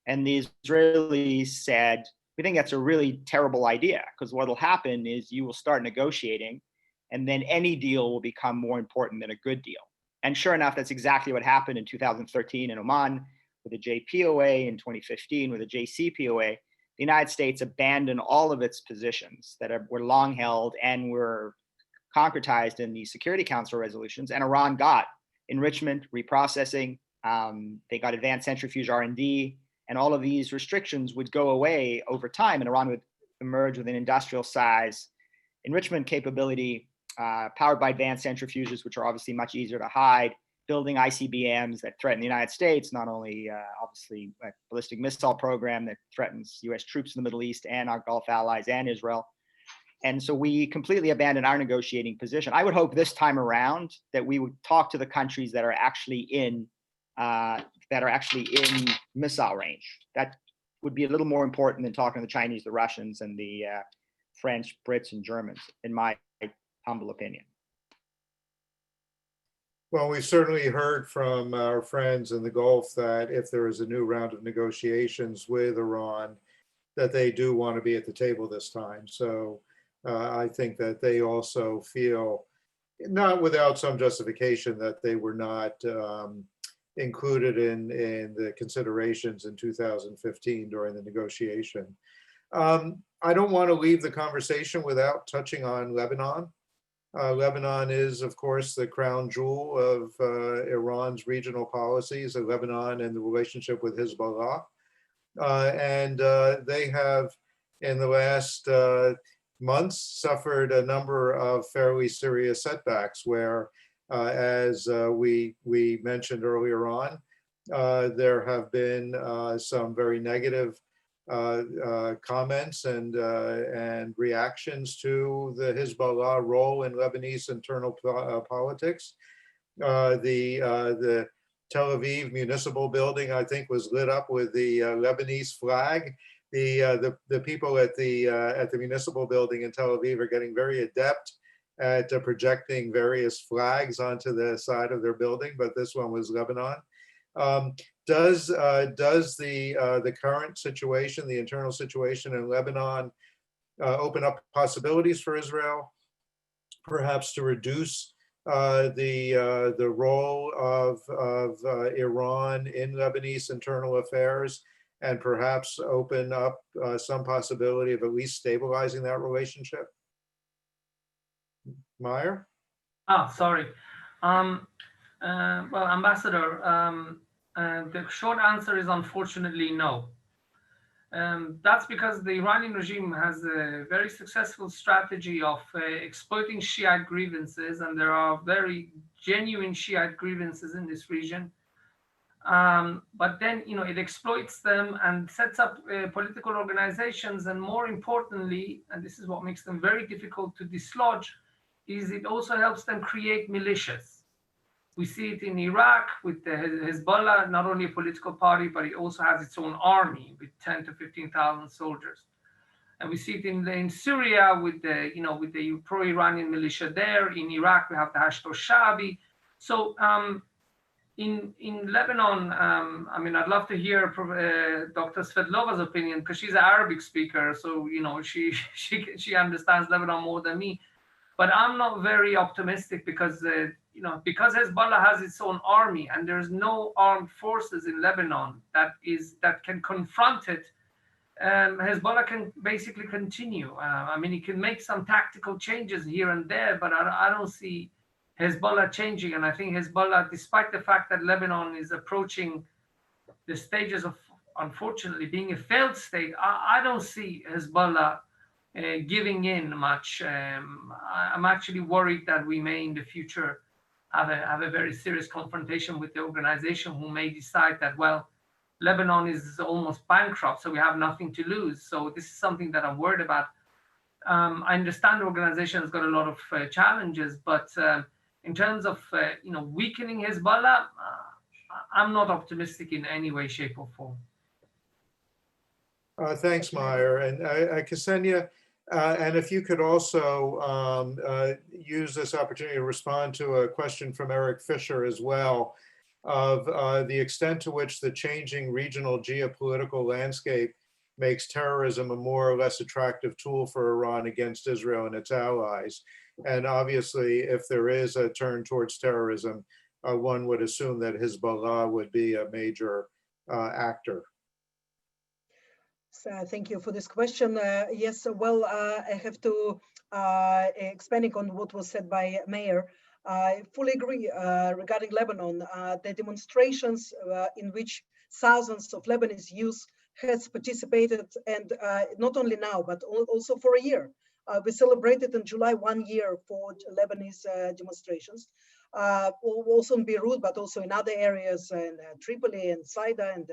And the Israelis said, we think that's a really terrible idea, because what will happen is you will start negotiating, and then any deal will become more important than a good deal. And sure enough, that's exactly what happened in 2013 in Oman with the JPOA, in 2015 with the JCPOA. The United States abandoned all of its positions that were long held and were concretized in the Security Council resolutions, and Iran got enrichment, reprocessing, they got advanced centrifuge R&D, and all of these restrictions would go away over time, and Iran would emerge with an industrial size enrichment capability powered by advanced centrifuges, which are obviously much easier to hide, building ICBMs that threaten the United States, not only obviously a ballistic missile program that threatens US troops in the Middle East and our Gulf allies and Israel. And so we completely abandoned our negotiating position. I would hope this time around that we would talk to the countries that are actually in missile range. That would be a little more important than talking to the Chinese, the Russians, and the French, Brits, and Germans, in my humble opinion. Well, we've certainly heard from our friends in the Gulf that if there is a new round of negotiations with Iran, that they do want to be at the table this time. So I think that they also feel, not without some justification, that they were not included in the considerations in 2015 during the negotiation. I don't want to leave the conversation without touching on Lebanon. Lebanon is, of course, the crown jewel of Iran's regional policies, of Lebanon and the relationship with Hezbollah. And they have, in the last months suffered a number of fairly serious setbacks where, as we mentioned earlier on, there have been some very negative comments and reactions to the Hezbollah role in Lebanese internal politics. The Tel Aviv municipal building, I think, was lit up with the Lebanese flag. The people at the municipal building in Tel Aviv are getting very adept at projecting various flags onto the side of their building, but this one was Lebanon. Does the current situation, the internal situation in Lebanon, open up possibilities for Israel, perhaps to reduce the role of Iran in Lebanese internal affairs, and perhaps open up some possibility of at least stabilizing that relationship? Meyer? Sorry. Well, Ambassador, the short answer is unfortunately no. That's because the Iranian regime has a very successful strategy of exploiting Shiite grievances, and there are very genuine Shiite grievances in this region. But then, it exploits them and sets up political organizations, and more importantly, and this is what makes them very difficult to dislodge, is it also helps them create militias. We see it in Iraq with the Hezbollah, not only a political party, but it also has its own army with 10 to 15,000 soldiers. And we see it in Syria with the pro-Iranian militia there. In Iraq, we have the Hashd al-Sha'bi. So in Lebanon, I'd love to hear Dr. Svetlova's opinion, because she's an Arabic speaker, so she understands Lebanon more than me. But I'm not very optimistic because because Hezbollah has its own army and there's no armed forces in Lebanon that can confront it. Hezbollah can basically continue. It can make some tactical changes here and there, but I don't see Hezbollah changing. And I think Hezbollah, despite the fact that Lebanon is approaching the stages of, unfortunately, being a failed state, I don't see Hezbollah giving in much. I'm actually worried that we may in the future have a very serious confrontation with the organization, who may decide that, well, Lebanon is almost bankrupt, so we have nothing to lose. So this is something that I'm worried about. I understand the organization has got a lot of challenges, but in terms of weakening Hezbollah, I'm not optimistic in any way, shape, or form. Thanks, Meyer. And Ksenia, and if you could also use this opportunity to respond to a question from Eric Fisher as well, of the extent to which the changing regional geopolitical landscape makes terrorism a more or less attractive tool for Iran against Israel and its allies. And obviously, if there is a turn towards terrorism, one would assume that Hezbollah would be a major actor. So thank you for this question. Yes, well, I have to, expanding on what was said by Meir, I fully agree regarding Lebanon. The demonstrations in which thousands of Lebanese youth has participated, and not only now, but also for a year. We celebrated in July 1 year for Lebanese demonstrations, also in Beirut, but also in other areas, in Tripoli and Saida and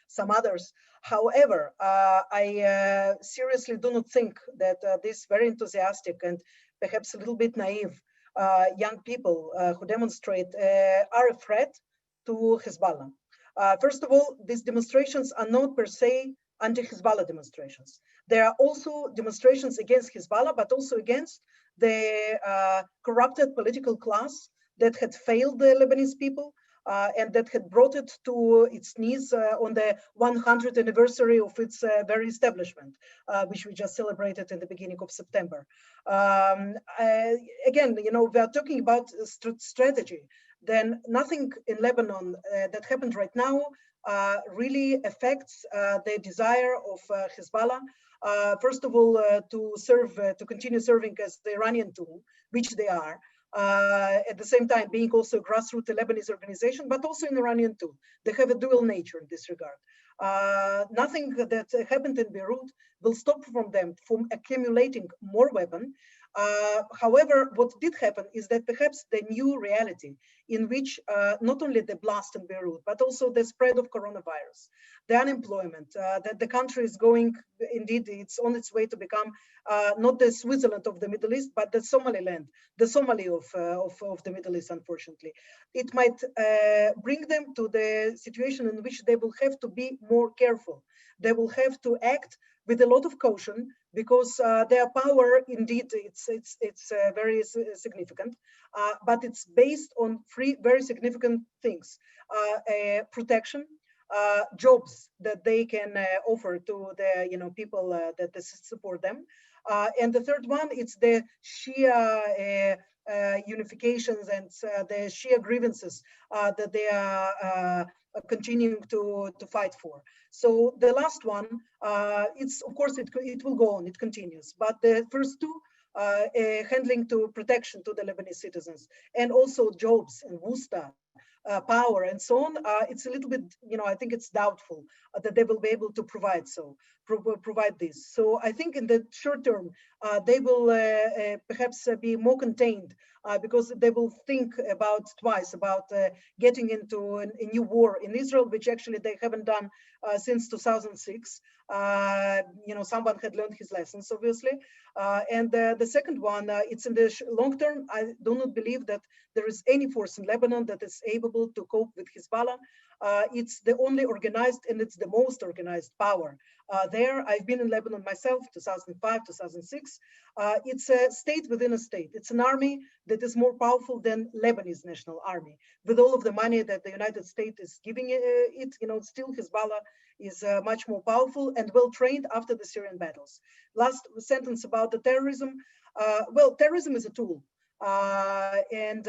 some others. However, I seriously do not think that these very enthusiastic and perhaps a little bit naive young people who demonstrate are a threat to Hezbollah. First of all, these demonstrations are not per se anti-Hezbollah demonstrations. There are also demonstrations against Hezbollah, but also against the corrupted political class that had failed the Lebanese people and that had brought it to its knees on the 100th anniversary of its very establishment, which we just celebrated in the beginning of September. Again, we are talking about strategy. Then nothing in Lebanon that happened right now really affects the desire of Hezbollah. First of all, to continue serving as the Iranian tool, which they are. At the same time, being also a grassroots Lebanese organization, but also an Iranian tool. They have a dual nature in this regard. Nothing that happened in Beirut will stop from them from accumulating more weapons. However, what did happen is that perhaps the new reality in which not only the blast in Beirut, but also the spread of coronavirus, the unemployment, that the country is going, indeed, it's on its way to become not the Switzerland of the Middle East, but the Somaliland, the Somali of the Middle East, unfortunately. It might bring them to the situation in which they will have to be more careful. They will have to act with a lot of caution, because their power, indeed, it's very significant, but it's based on three very significant things: protection, jobs that they can offer to the people that support them, and the third one, it's the Shia unifications and the Shia grievances that they are continuing to fight for. So the last one, it's of course it will go on, it continues. But the first two, handling to protection to the Lebanese citizens, and also jobs and WUSTA, power and so on, it's a little bit, I think it's doubtful that they will be able to provide this. So I think in the short term, they will perhaps be more contained, because they will think about twice about getting into a new war in Israel, which actually they haven't done since 2006. Someone had learned his lessons, obviously. And the second one, it's in the long term. I do not believe that there is any force in Lebanon that is able to cope with Hezbollah. It's the only organized, and it's the most organized power there. I've been in Lebanon myself, 2005, 2006. It's a state within a state. It's an army that is more powerful than Lebanese National Army. With all of the money that the United States is giving it, still Hezbollah is much more powerful and well trained after the Syrian battles. Last sentence about the terrorism. Well, terrorism is a tool. And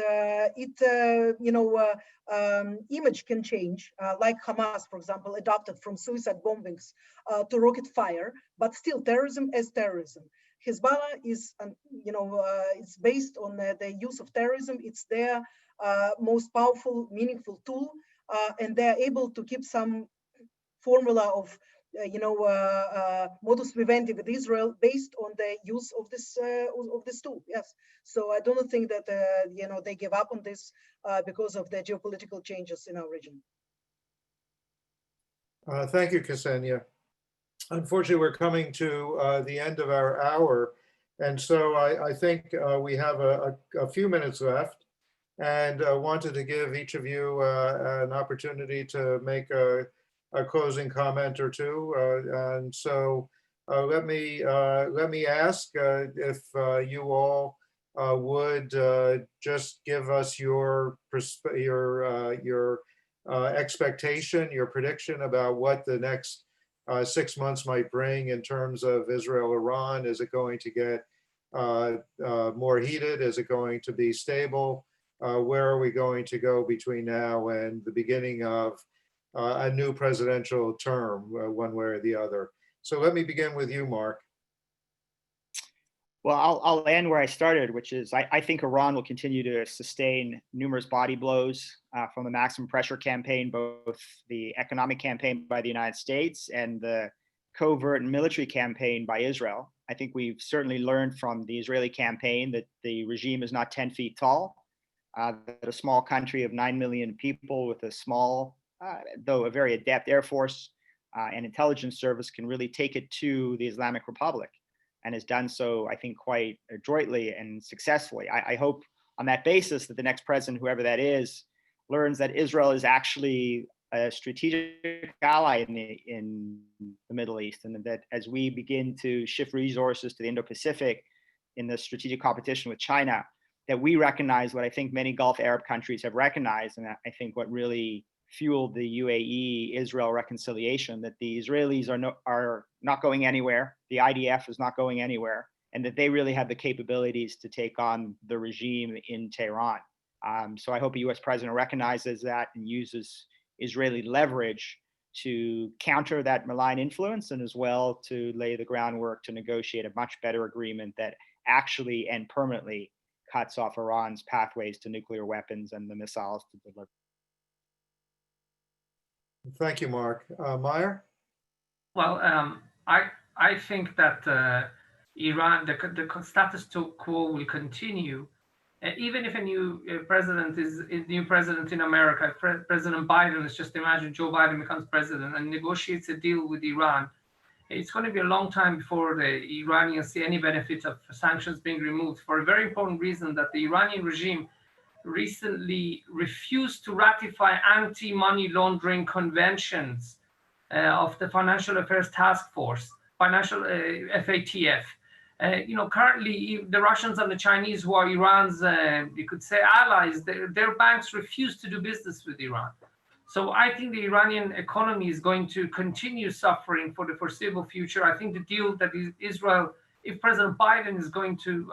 image can change, like Hamas, for example, adopted from suicide bombings to rocket fire, but still terrorism is terrorism. Hezbollah is, it's based on the use of terrorism. It's their most powerful, meaningful tool, and they're able to keep some formula of modus vivendi with Israel based on the use of this tool. Yes, so I don't think that they give up on this because of the geopolitical changes in our region. Thank you, Ksenia. Unfortunately, we're coming to the end of our hour, and so I think we have a few minutes left, and wanted to give each of you an opportunity to make a closing comment or two. And so let me ask if you all would just give us your expectation, your prediction about what the next 6 months might bring in terms of Israel-Iran. Is it going to get more heated? Is it going to be stable? Where are we going to go between now and the beginning of a new presidential term, one way or the other? So let me begin with you, Mark. Well, I'll end where I started, which is I think Iran will continue to sustain numerous body blows from the maximum pressure campaign, both the economic campaign by the United States and the covert and military campaign by Israel. I think we've certainly learned from the Israeli campaign that the regime is not 10 feet tall, that a small country of 9 million people with a small, though a very adept Air Force and intelligence service can really take it to the Islamic Republic, and has done so, I think, quite adroitly and successfully. I hope on that basis that the next president, whoever that is, learns that Israel is actually a strategic ally in the Middle East, and that as we begin to shift resources to the Indo-Pacific in the strategic competition with China, that we recognize what I think many Gulf Arab countries have recognized, and I think what really fueled the UAE-Israel reconciliation, that the Israelis are not going anywhere, the IDF is not going anywhere, and that they really have the capabilities to take on the regime in Tehran. So I hope a US president recognizes that and uses Israeli leverage to counter that malign influence, and as well to lay the groundwork to negotiate a much better agreement that actually and permanently cuts off Iran's pathways to nuclear weapons and the missiles to deliver. Thank you, Mark. Meyer? Well, I think that Iran, the status quo will continue, even if a new president is a new president in America. President Biden, let's just imagine Joe Biden becomes president and negotiates a deal with Iran. It's going to be a long time before the Iranians see any benefit of sanctions being removed, for a very important reason, that the Iranian regime recently refused to ratify anti-money laundering conventions of the Financial Affairs Task Force, financial FATF. Currently, the Russians and the Chinese, who are Iran's, you could say, allies, their banks refuse to do business with Iran. So I think the Iranian economy is going to continue suffering for the foreseeable future. I think the deal that Israel, if President Biden is going to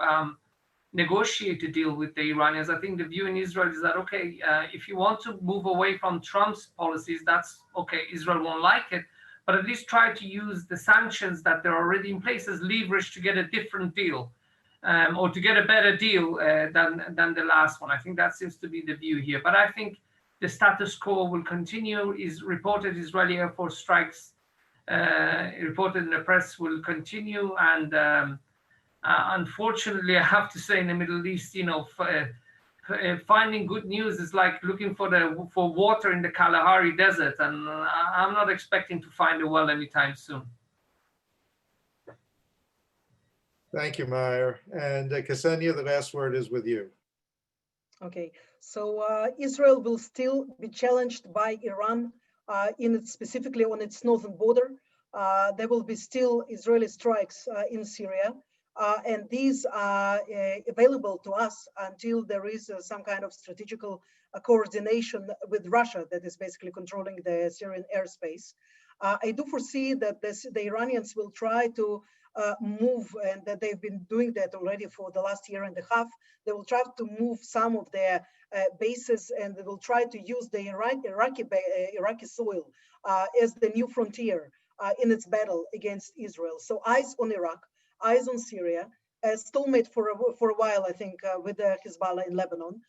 negotiate a deal with the Iranians, I think the view in Israel is that, okay, if you want to move away from Trump's policies, that's okay. Israel won't like it, but at least try to use the sanctions that they're already in place as leverage to get a different deal, or to get a better deal than the last one. I think that seems to be the view here. But I think the status quo will continue. Is reported Israeli Air Force strikes reported in the press will continue, and unfortunately, I have to say, in the Middle East, finding good news is like looking for water in the Kalahari Desert, and I'm not expecting to find a well anytime soon. Thank you, Meyer. And Ksenia, the last word is with you. Okay, so Israel will still be challenged by Iran specifically on its northern border. There will be still Israeli strikes in Syria. And these are available to us until there is some kind of strategical coordination with Russia that is basically controlling the Syrian airspace. I do foresee that the Iranians will try to move, and that they've been doing that already for the last year and a half. They will try to move some of their bases, and they will try to use the Iraqi soil as the new frontier in its battle against Israel. So eyes on Iraq, eyes on Syria, a stalemate for a while, I think, with the Hezbollah in Lebanon,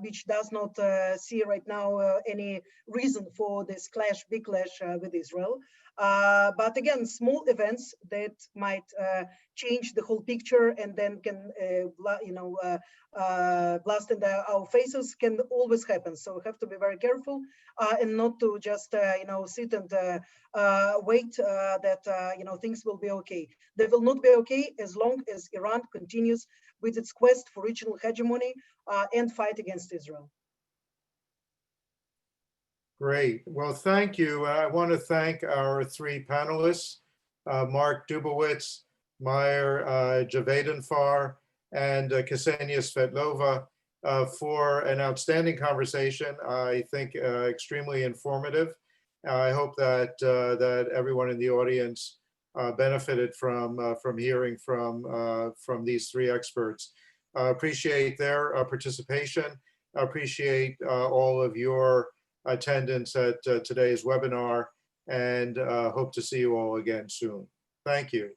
which does not see right now any reason for this big clash with Israel. But again, small events that might change the whole picture and then can, blast in our faces can always happen. So we have to be very careful and not to just, sit and wait that, things will be okay. They will not be okay as long as Iran continues with its quest for regional hegemony and fight against Israel. Great. Well, thank you. I want to thank our three panelists, Mark Dubowitz, Meyer Javedanfar, and Ksenia Svetlova, for an outstanding conversation. I think extremely informative. I hope that everyone in the audience benefited from hearing from these three experts. Appreciate their participation. Appreciate all of your attendance at today's webinar, and hope to see you all again soon. Thank you.